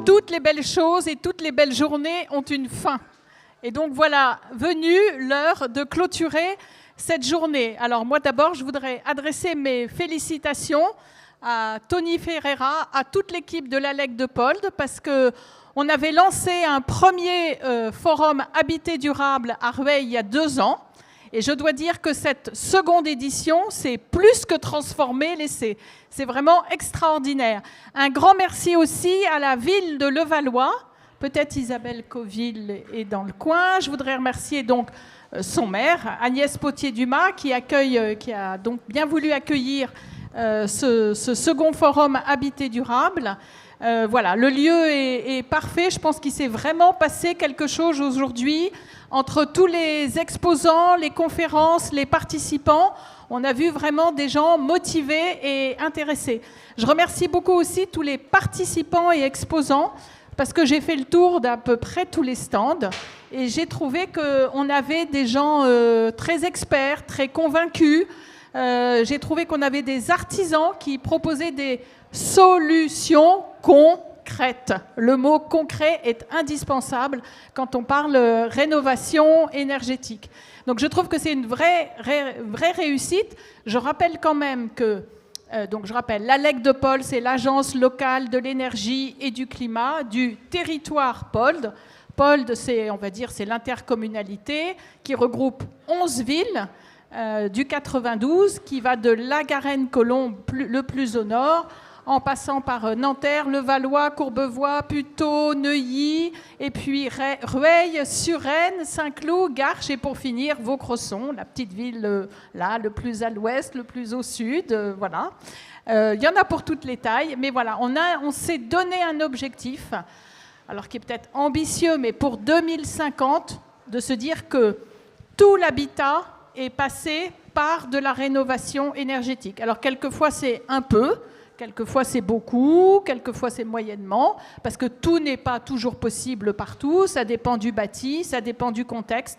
toutes les belles choses et toutes les belles journées ont une fin. Et donc voilà, venue l'heure de clôturer cette journée. Alors moi d'abord, je voudrais adresser mes félicitations à Tony Ferreira, à toute l'équipe de l'ALEC de Poldre, parce qu'on avait lancé un premier forum Habiter durable à Rueil il y a 2 ans. Et je dois dire que cette seconde édition, c'est plus que transformé l'essai. C'est vraiment extraordinaire. Un grand merci aussi à la ville de Levallois. Peut-être Isabelle Coville est dans le coin. Je voudrais remercier donc son maire, Agnès Potier-Dumas, qui a donc bien voulu accueillir ce second forum Habiter durable. Voilà, le lieu est parfait. Je pense qu'il s'est vraiment passé quelque chose aujourd'hui entre tous les exposants, les conférences, les participants. On a vu vraiment des gens motivés et intéressés. Je remercie beaucoup aussi tous les participants et exposants parce que j'ai fait le tour d'à peu près tous les stands et j'ai trouvé qu'on avait des gens très experts, très convaincus. J'ai trouvé qu'on avait des artisans qui proposaient des solutions concrètes. Le mot concret est indispensable quand on parle rénovation énergétique. Donc je trouve que c'est une vraie réussite. Je rappelle quand même que l'ALEC de Poldre, c'est l'agence locale de l'énergie et du climat du territoire Poldre. Poldre, c'est l'intercommunalité qui regroupe 11 villes du 92, qui va de La Garenne-Colombes le plus au nord, en passant par Nanterre, Levallois, Courbevoie, Puteaux, Neuilly, et puis Rueil, Suresnes, Saint-Cloud, Garches, et pour finir, Vaucresson, la petite ville là, le plus à l'ouest, le plus au sud, voilà. Il y en a pour toutes les tailles, mais voilà, on s'est donné un objectif, alors qui est peut-être ambitieux, mais pour 2050, de se dire que tout l'habitat est passé par de la rénovation énergétique. Alors quelquefois c'est un peu, quelquefois c'est beaucoup, quelquefois c'est moyennement, parce que tout n'est pas toujours possible partout, ça dépend du bâti, ça dépend du contexte,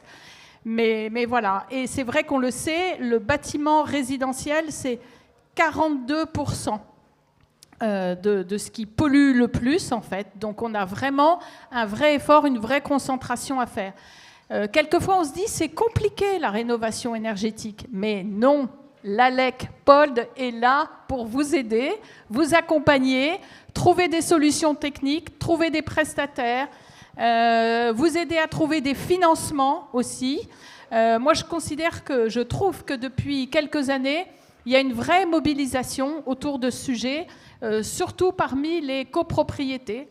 mais voilà. Et c'est vrai qu'on le sait, le bâtiment résidentiel, c'est 42% de ce qui pollue le plus, en fait. Donc on a vraiment un vrai effort, une vraie concentration à faire. Quelquefois, on se dit c'est compliqué la rénovation énergétique, mais non, l'ALEC Poldre est là pour vous aider, vous accompagner, trouver des solutions techniques, trouver des prestataires, vous aider à trouver des financements aussi. Moi, je trouve que depuis quelques années, il y a une vraie mobilisation autour de ce sujet, surtout parmi les copropriétés.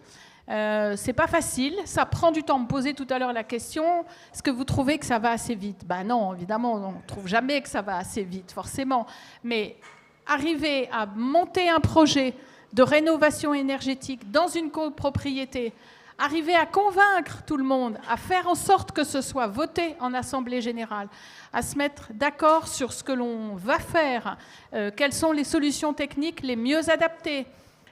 C'est pas facile, ça prend du temps. On me posait tout à l'heure la question, est-ce que vous trouvez que ça va assez vite? Ben non, évidemment, on ne trouve jamais que ça va assez vite, forcément. Mais arriver à monter un projet de rénovation énergétique dans une copropriété, arriver à convaincre tout le monde, à faire en sorte que ce soit voté en Assemblée générale, à se mettre d'accord sur ce que l'on va faire, quelles sont les solutions techniques les mieux adaptées.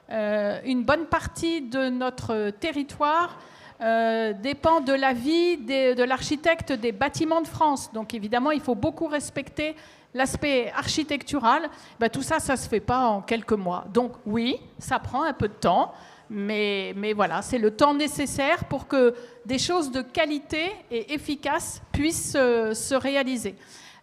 Une bonne partie de notre territoire dépend de l'avis de l'architecte des bâtiments de France. Donc évidemment, il faut beaucoup respecter l'aspect architectural. Ben, tout ça, ça ne se fait pas en quelques mois. Donc oui, ça prend un peu de temps, mais voilà, c'est le temps nécessaire pour que des choses de qualité et efficaces puissent se réaliser.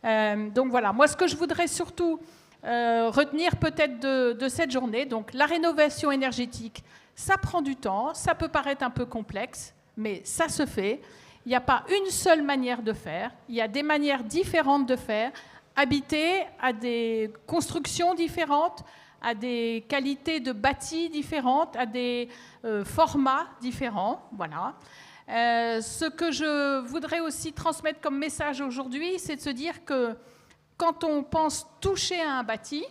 Donc voilà, moi ce que je voudrais surtout retenir peut-être de cette journée. Donc la rénovation énergétique, ça prend du temps, ça peut paraître un peu complexe, mais ça se fait. Il n'y a pas une seule manière de faire, il y a des manières différentes de faire. Habiter à des constructions différentes, à des qualités de bâti différentes, à des formats différents. Voilà. Ce que je voudrais aussi transmettre comme message aujourd'hui, c'est de se dire que quand on pense toucher à un bâti,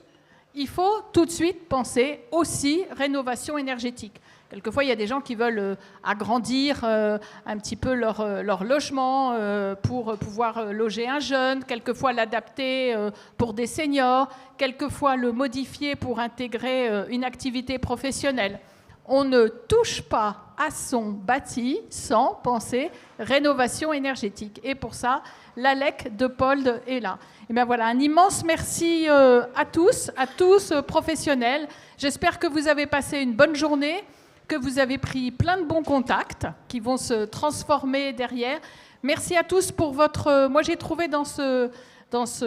il faut tout de suite penser aussi rénovation énergétique. Quelquefois, il y a des gens qui veulent agrandir un petit peu leur logement pour pouvoir loger un jeune, quelquefois l'adapter pour des seniors, quelquefois le modifier pour intégrer une activité professionnelle. On ne touche pas à son bâti sans penser rénovation énergétique. Et pour ça, l'ALEC de Poldre est là. Et bien voilà, un immense merci à tous professionnels. J'espère que vous avez passé une bonne journée. que vous avez pris plein de bons contacts qui vont se transformer derrière. Merci à tous pour votre... Moi, j'ai trouvé dans ce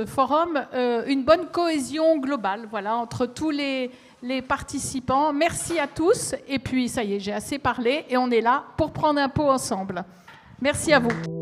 forum une bonne cohésion globale, voilà, entre tous les participants. Merci à tous. Et puis, ça y est, j'ai assez parlé et on est là pour prendre un pot ensemble. Merci à vous.